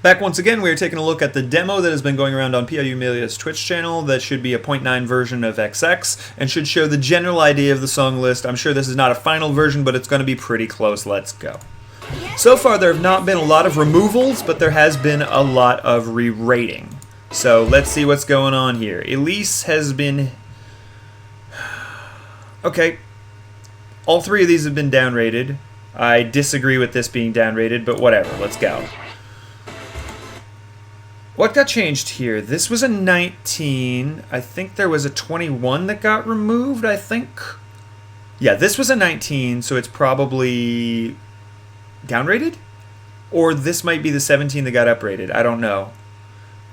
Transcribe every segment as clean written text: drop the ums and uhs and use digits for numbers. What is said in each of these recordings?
Back once again, we are taking a look at the demo that has been going around on PIUMillia's Twitch channel that should be a 0.9 version of XX and should show the general idea of the song list. I'm sure this is not a final version, but it's going to be pretty close. Let's go. So far, there have not been a lot of removals, but there has been a lot of re-rating. So let's see what's going on here. Elise has been... Okay. All three of these have been downrated. I disagree with this being downrated, but whatever. Let's go. What got changed here? This was a 19. I think there was a 21 that got removed, I think. Yeah, this was a 19, so it's probably downrated? Or this might be the 17 that got uprated. I don't know.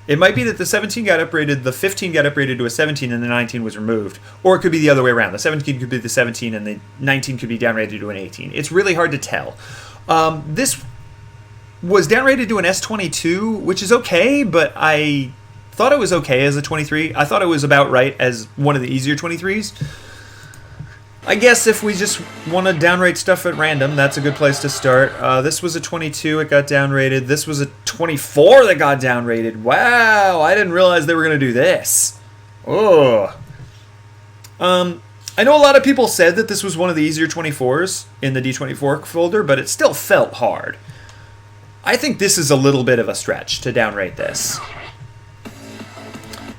It might be that the 17 got uprated, the 15 got uprated to a 17, and the 19 was removed. Or it could be the other way around. The 17 could be the 17, and the 19 could be downrated to an 18. It's really hard to tell. This was downrated to an S22, which is okay, but I thought it was okay as a 23. I thought it was about right as one of the easier 23s. I guess if we just want to downrate stuff at random, that's a good place to start. This was a 22, it got downrated. This was a 24 that got downrated. Wow, I didn't realize they were going to do this. Oh. I know a lot of people said that this was one of the easier 24s in the D24 folder, but it still felt hard. I think this is a little bit of a stretch to downrate this.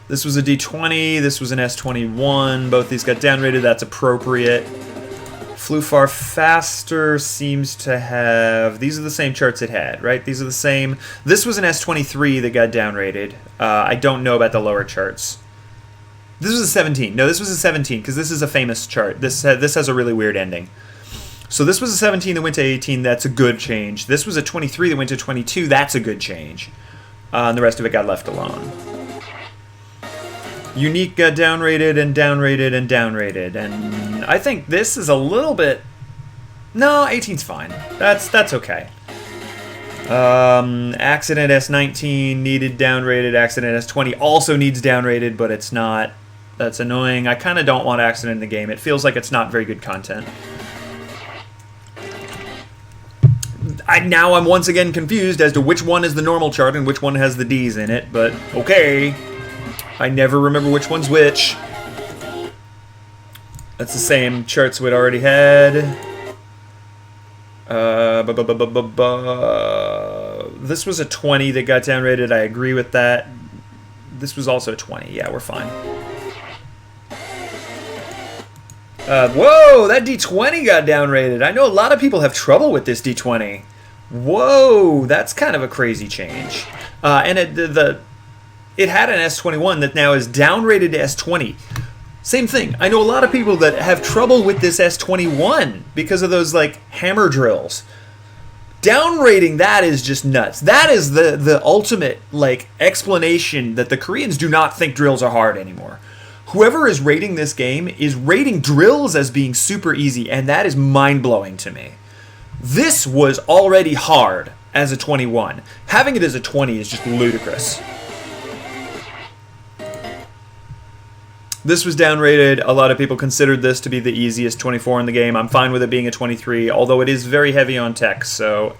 This was a D20, this was an S21, both these got downrated, that's appropriate. Flew Far Faster seems to have, these are the same charts it had, right? These are the same. This was an S23 that got downrated. I don't know about the lower charts. This was a 17. No, this was a 17, because this is a famous chart. This has a really weird ending. So this was a 17 that went to 18, that's a good change. This was a 23 that went to 22, that's a good change. And the rest of it got left alone. Unique got downrated and downrated and downrated, and I think this is a little bit... No, 18's fine. That's okay. Accident S19 needed downrated, Accident S20 also needs downrated, but it's not. That's annoying. I kind of don't want Accident in the game. It feels like it's not very good content. Now I'm once again confused as to which one is the normal chart and which one has the D's in it, but okay. I never remember which one's which. That's the same charts we'd already had. This was a 20 that got downrated. I agree with that. This was also a 20. Yeah, we're fine. Whoa, that D20 got downrated. I know a lot of people have trouble with this D20. Whoa, that's kind of a crazy change. And it had an S21 that now is downrated to S20. Same thing. I know a lot of people that have trouble with this S21 because of those like hammer drills. Downrating that is just nuts. That is the ultimate like explanation that the Koreans do not think drills are hard anymore. Whoever is rating this game is rating drills as being super easy, and that is mind-blowing to me. This was already hard as a 21. Having it as a 20 is just ludicrous. This was downrated. A lot of people considered this to be the easiest 24 in the game. I'm fine with it being a 23, although it is very heavy on text, so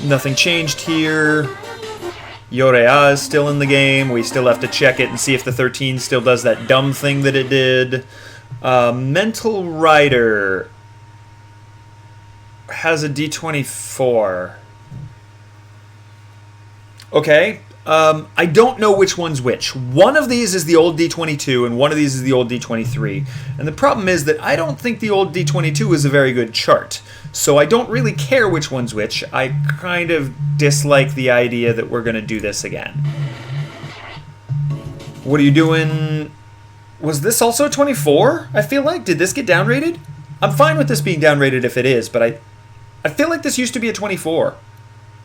Nothing changed here. Yorea is still in the game. We still have to check it and see if the 13 still does that dumb thing that it did. Mental Rider has a D24. Okay. I don't know which one's which. One of these is the old D22 and one of these is the old D23. And the problem is that I don't think the old D22 is a very good chart. So I don't really care which one's which. I kind of dislike the idea that we're going to do this again. What are you doing? Was this also a 24? I feel like. Did this get downrated? I'm fine with this being downrated if it is, but I feel like this used to be a 24.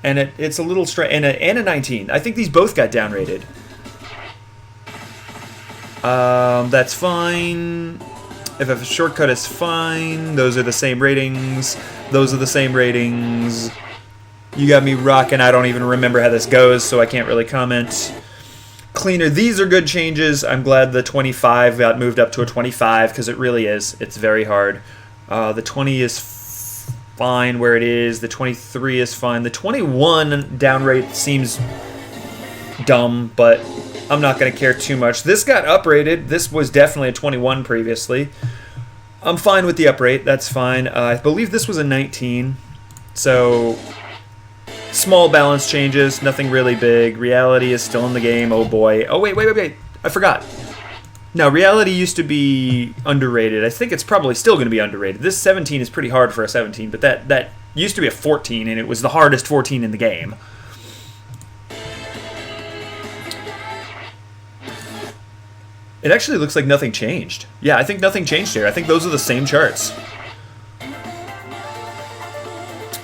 And it's a little strange. And a 19. I think these both got downrated. That's fine. If a shortcut is fine. Those are the same ratings. Those are the same ratings. You got me rocking. I don't even remember how this goes, so I can't really comment. Cleaner. These are good changes. I'm glad the 25 got moved up to a 25, because it really is. It's very hard. The 20 is fine where it is. The 23 is fine. The 21 down rate seems dumb, but I'm not going to care too much. This got uprated. This was definitely a 21 previously. I'm fine with the uprate. That's fine. I believe this was a 19. So, small balance changes. Nothing really big. Reality is still in the game. Oh, boy. Oh, wait. I forgot. No, reality used to be underrated. I think it's probably still going to be underrated. This 17 is pretty hard for a 17, but that used to be a 14, and it was the hardest 14 in the game. It actually looks like nothing changed. Yeah, I think nothing changed here. I think those are the same charts.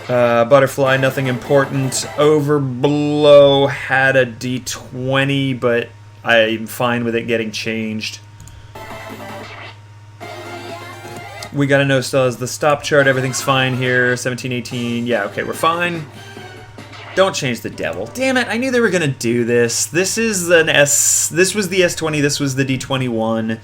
Butterfly, nothing important. Over below had a D20, but I'm fine with it getting changed. We gotta know still as the stop chart. Everything's fine here. 17, 18. Yeah, okay, we're fine. Don't change the devil. Damn it, I knew they were going to do this. This is an S. This was the S20. This was the D21.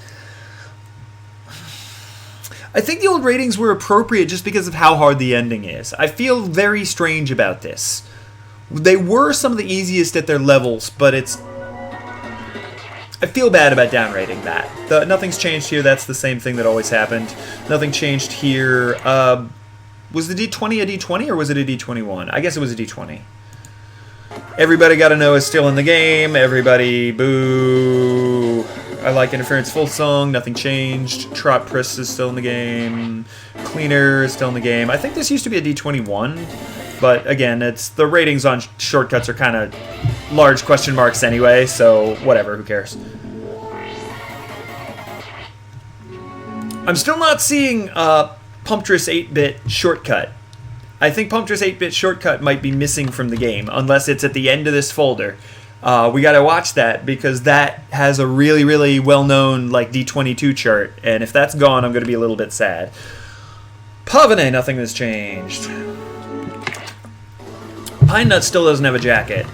I think the old ratings were appropriate just because of how hard the ending is. I feel very strange about this. They were some of the easiest at their levels, but it's... I feel bad about downrating that. Nothing's changed here. That's the same thing that always happened. Nothing changed here. Was the D20 a D20 or was it a D21? I guess it was a D20. Everybody Gotta Know is still in the game. Everybody, boo. I Like Interference full song. Nothing changed. Trot Press is still in the game. Cleaner is still in the game. I think this used to be a D21. But again, it's the ratings on shortcuts are kind of large question marks anyway. So whatever, who cares? I'm still not seeing Pumptress 8-bit shortcut. I think Pumptress 8-bit shortcut might be missing from the game, unless it's at the end of this folder. We gotta watch that, because that has a really, really well-known like D22 chart, and if that's gone, I'm gonna be a little bit sad. Pavane, nothing has changed. Pine Nut still doesn't have a jacket.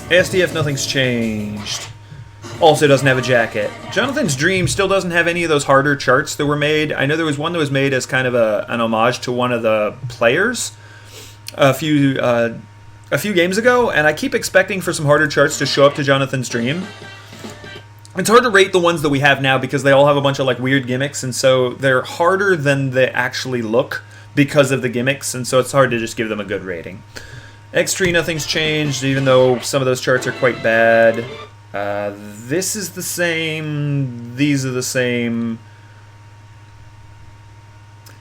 ASDF, nothing's changed. Also doesn't have a jacket. Jonathan's Dream still doesn't have any of those harder charts that were made. I know there was one that was made as kind of an homage to one of the players a few games ago, and I keep expecting for some harder charts to show up to Jonathan's Dream. It's hard to rate the ones that we have now because they all have a bunch of like weird gimmicks, and so they're harder than they actually look because of the gimmicks, and so it's hard to just give them a good rating. X3, nothing's changed, even though some of those charts are quite bad. This is the same. These are the same.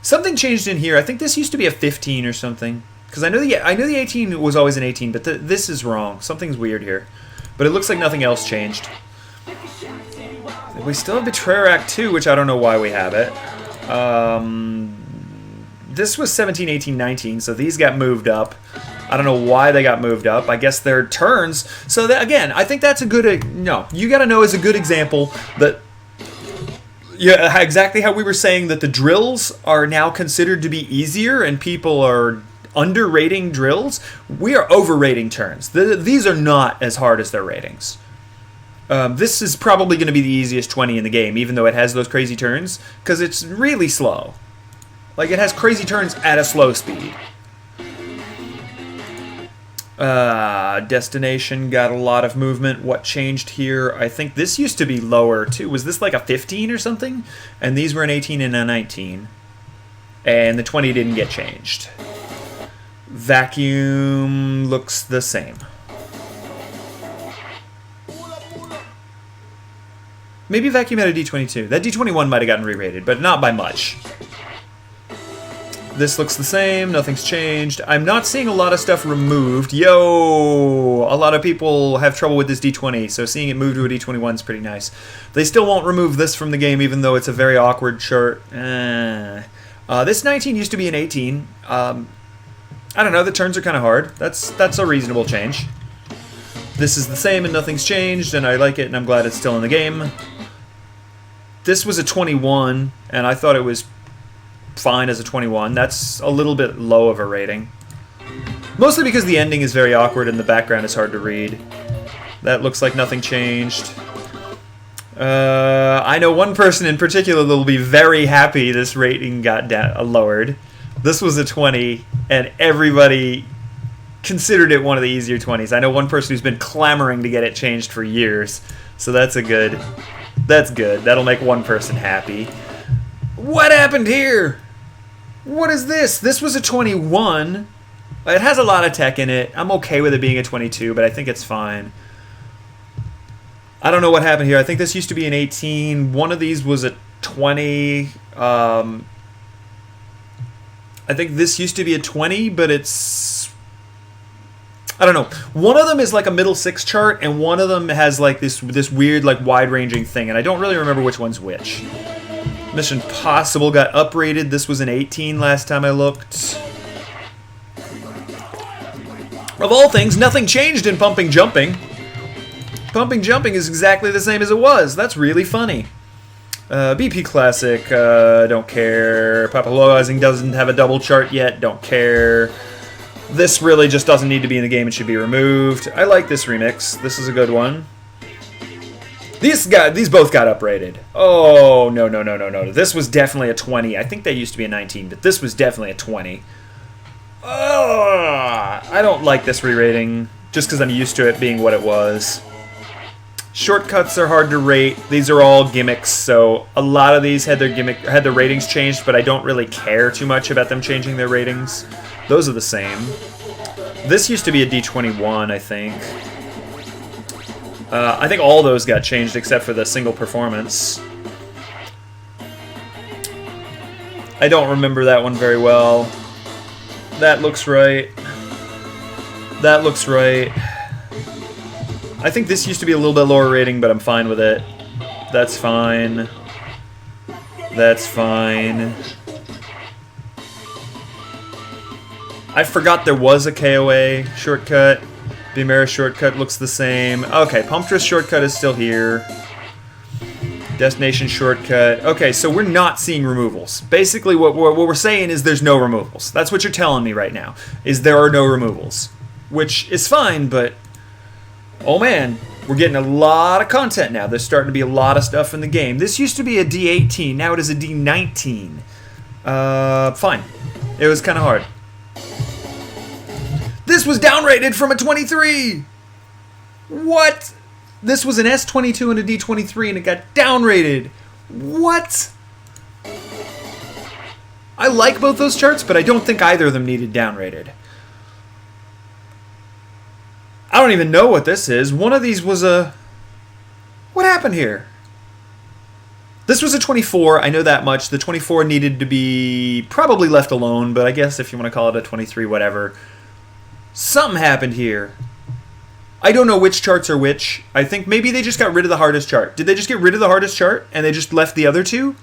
Something changed in here. I think this used to be a 15 or something. Because I know the 18 was always an 18, but this is wrong. Something's weird here. But it looks like nothing else changed. We still have Betrayer Act 2, which I don't know why we have it. This was 17, 18, 19, so these got moved up. I don't know why they got moved up. I guess they're turns. So that, again, I think that's a good... No, You Gotta Know is a good example that... Yeah, exactly how we were saying that the drills are now considered to be easier and people are underrating drills. We are overrating turns. These are not as hard as their ratings. This is probably going to be the easiest 20 in the game, even though it has those crazy turns, because it's really slow. Like, it has crazy turns at a slow speed. Destination got a lot of movement. What changed here? I think this used to be lower too. Was this like a 15 or something? And these were an 18 and a 19. And the 20 didn't get changed. Vacuum looks the same. Maybe Vacuum had a D22. That D21 might have gotten re-rated, but not by much. This looks the same, nothing's changed. I'm not seeing a lot of stuff removed. Yo! A lot of people have trouble with this D20, so seeing it move to a D21 is pretty nice. They still won't remove this from the game, even though it's a very awkward chart. This 19 used to be an 18. I don't know, the turns are kind of hard. That's a reasonable change. This is the same and nothing's changed, and I like it, and I'm glad it's still in the game. This was a 21, and I thought it was fine as a 21. That's a little bit low of a rating. Mostly because the ending is very awkward and the background is hard to read. That looks like nothing changed. I know one person in particular that will be very happy this rating got lowered. This was a 20, and everybody considered it one of the easier 20s. I know one person who's been clamoring to get it changed for years, so that's good. That'll make one person happy. What happened here? What is this? This was a 21. It has a lot of tech in it. I'm okay with it being a 22, but I think it's fine. I don't know what happened here. I think this used to be an 18. One of these was a 20. I think this used to be a 20, but it's... I don't know. One of them is like a middle 6 chart, and one of them has like this weird like wide-ranging thing, and I don't really remember which one's which. Mission Possible got uprated. This was an 18 last time I looked. Of all things, nothing changed in Pumping Jumping. Pumping Jumping is exactly the same as it was. That's really funny. BP Classic, don't care. Papaloizing doesn't have a double chart yet, don't care. This really just doesn't need to be in the game, it should be removed. I like this remix. This is a good one. These both got uprated. Oh, no. This was definitely a 20. I think they used to be a 19, but this was definitely a 20. I don't like this re-rating, just because I'm used to it being what it was. Shortcuts are hard to rate. These are all gimmicks, so a lot of these had their ratings changed, but I don't really care too much about them changing their ratings. Those are the same. This used to be a D21, I think. I think all those got changed except for the single performance. I don't remember that one very well. That looks right. That looks right. I think this used to be a little bit lower rating, but I'm fine with it. That's fine. That's fine. I forgot there was a KOA shortcut. Bimera shortcut looks the same. Okay, Pumptress shortcut is still here. Destination shortcut. Okay, so we're not seeing removals. Basically, what we're saying is there's no removals. That's what you're telling me right now, is there are no removals. Which is fine, but... oh man, we're getting a lot of content now. There's starting to be a lot of stuff in the game. This used to be a D18, now it is a D19. Fine. It was kind of hard. This was downrated from a 23! What? This was an S22 and a D23 and it got downrated. What? I like both those charts, but I don't think either of them needed downrated. I don't even know what this is. One of these was a... what happened here? This was a 24, I know that much. The 24 needed to be probably left alone, but I guess if you want to call it a 23, whatever. Something happened here. I don't know which charts are which. I think maybe they just got rid of the hardest chart. Did they just get rid of the hardest chart and they just left the other two?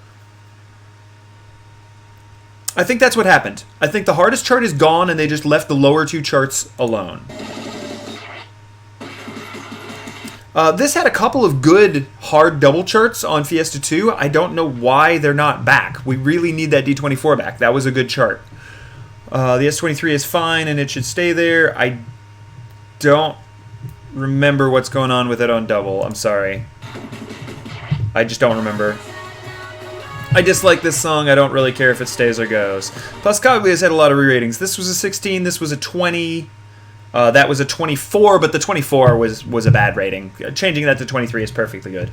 I think that's what happened. I think the hardest chart is gone and they just left the lower two charts alone. This had a couple of good hard double charts on Fiesta-2. I don't know why they're not back. We really need that D24 back. That was a good chart. The S23 is fine and it should stay there. I don't remember what's going on with it on double. I'm sorry. I just don't remember. I dislike this song. I don't really care if it stays or goes. Pascaglia has had a lot of re-ratings. This was a 16. This was a 20. That was a 24, but the 24 was a bad rating. Changing that to 23 is perfectly good.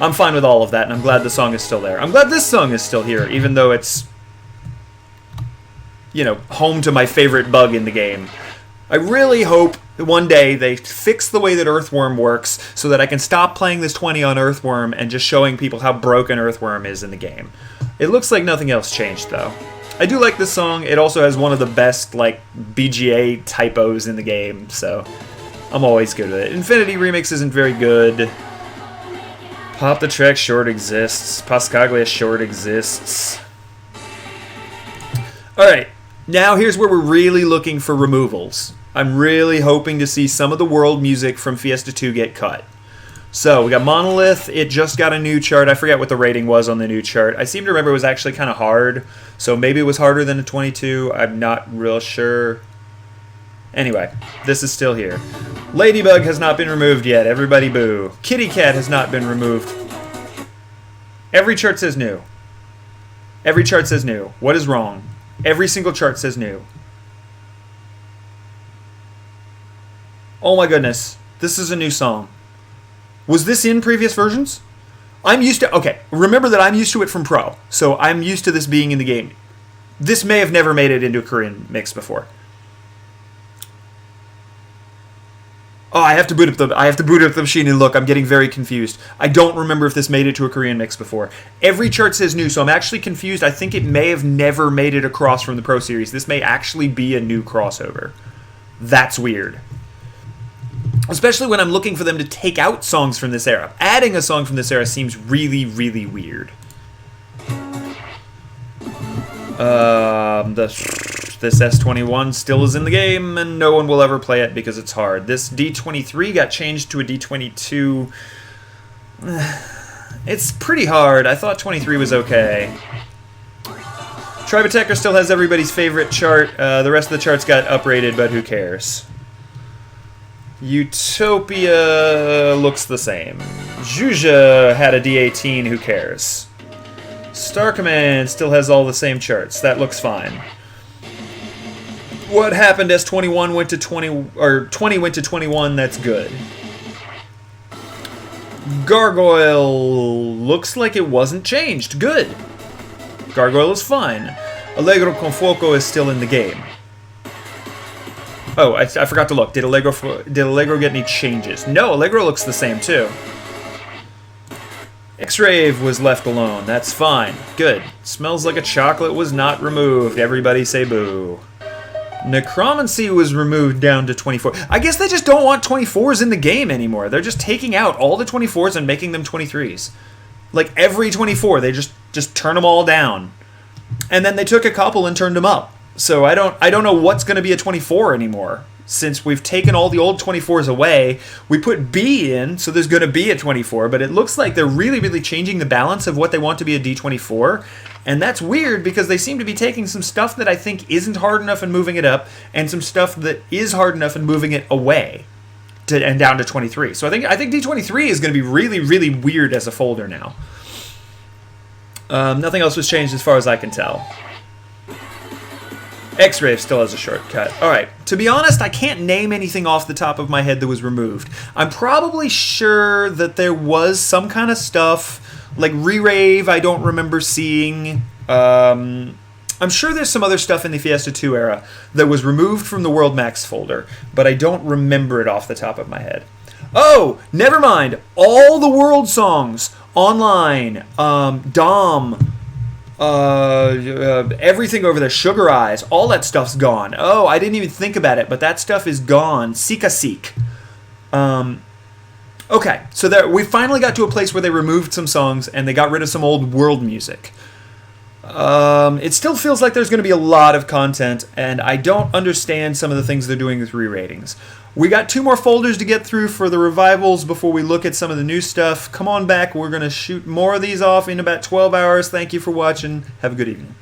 I'm fine with all of that, and I'm glad the song is still there. I'm glad this song is still here, even though it's, you know, home to my favorite bug in the game. I really hope that one day they fix the way that Earthworm works so that I can stop playing this 20 on Earthworm and just showing people how broken Earthworm is in the game. It looks like nothing else changed, though. I do like this song. It also has one of the best, like, BGA typos in the game, so I'm always good with it. Infinity Remix isn't very good. Pop the Track short exists. Pascaglia short exists. Alright, now here's where we're really looking for removals. I'm really hoping to see some of the world music from Fiesta-2 get cut. So, we got Monolith. It just got a new chart. I forget what the rating was on the new chart. I seem to remember it was actually kind of hard. So maybe it was harder than a 22. I'm not real sure. Anyway, this is still here. Ladybug has not been removed yet. Everybody boo. Kitty Cat has not been removed. Every chart says new. Every chart says new. What is wrong? Every single chart says new. Oh my goodness. This is a new song. Was this in previous versions? I'm used to... Okay, remember that I'm used to it from Pro. So I'm used to this being in the game. This may have never made it into a Korean mix before. Oh, I have to boot up the machine and look. I'm getting very confused. I don't remember if this made it to a Korean mix before. Every chart says new, so I'm actually confused. I think it may have never made it across from the Pro Series. This may actually be a new crossover. That's weird. Especially when I'm looking for them to take out songs from this era. Adding a song from this era seems really, really weird. This S21 still is in the game, and no one will ever play it because it's hard. This D23 got changed to a D22. It's pretty hard. I thought 23 was okay. Tribotecher still has everybody's favorite chart. The rest of the charts got uprated, but who cares? Utopia looks the same. Juja had a D18, who cares? Star Command still has all the same charts. That looks fine. What happened as 21 went to 20, or 20 went to 21, that's good. Gargoyle looks like it wasn't changed. Good. Gargoyle is fine. Allegro con Fuoco is still in the game. Oh, I forgot to look. Did Allegro get any changes? No, Allegro looks the same too. X-Rave was left alone. That's fine. Good. Smells like a chocolate was not removed. Everybody say boo. Necromancy was removed down to 24. I guess they just don't want 24s in the game anymore. They're just taking out all the 24s and making them 23s. Like every 24, they just turn them all down. And then they took a couple and turned them up. So I don't know what's going to be a 24 anymore. Since we've taken all the old 24s away, we put B in, so there's going to be a 24, but it looks like they're really, really changing the balance of what they want to be a D24, and that's weird because they seem to be taking some stuff that I think isn't hard enough and moving it up, and some stuff that is hard enough and moving it away, and down to 23. So I think D23 is going to be really, really weird as a folder now. Nothing else was changed as far as I can tell. X-Rave still has a shortcut. Alright, to be honest, I can't name anything off the top of my head that was removed. I'm probably sure that there was some kind of stuff, like Re-Rave I don't remember seeing. I'm sure there's some other stuff in the Fiesta-2 era that was removed from the World Max folder, but I don't remember it off the top of my head. Oh, never mind. All the world songs online, Dom, everything over there, Sugar Eyes, all that stuff's gone. Oh, I didn't even think about it, but that stuff is gone. Sika Seek. Okay, so there, we finally got to a place where they removed some songs and they got rid of some old world music. It still feels like there's going to be a lot of content, and I don't understand some of the things they're doing with re-ratings. We got 2 more folders to get through for the revivals before we look at some of the new stuff. Come on back. We're going to shoot more of these off in about 12 hours. Thank you for watching. Have a good evening.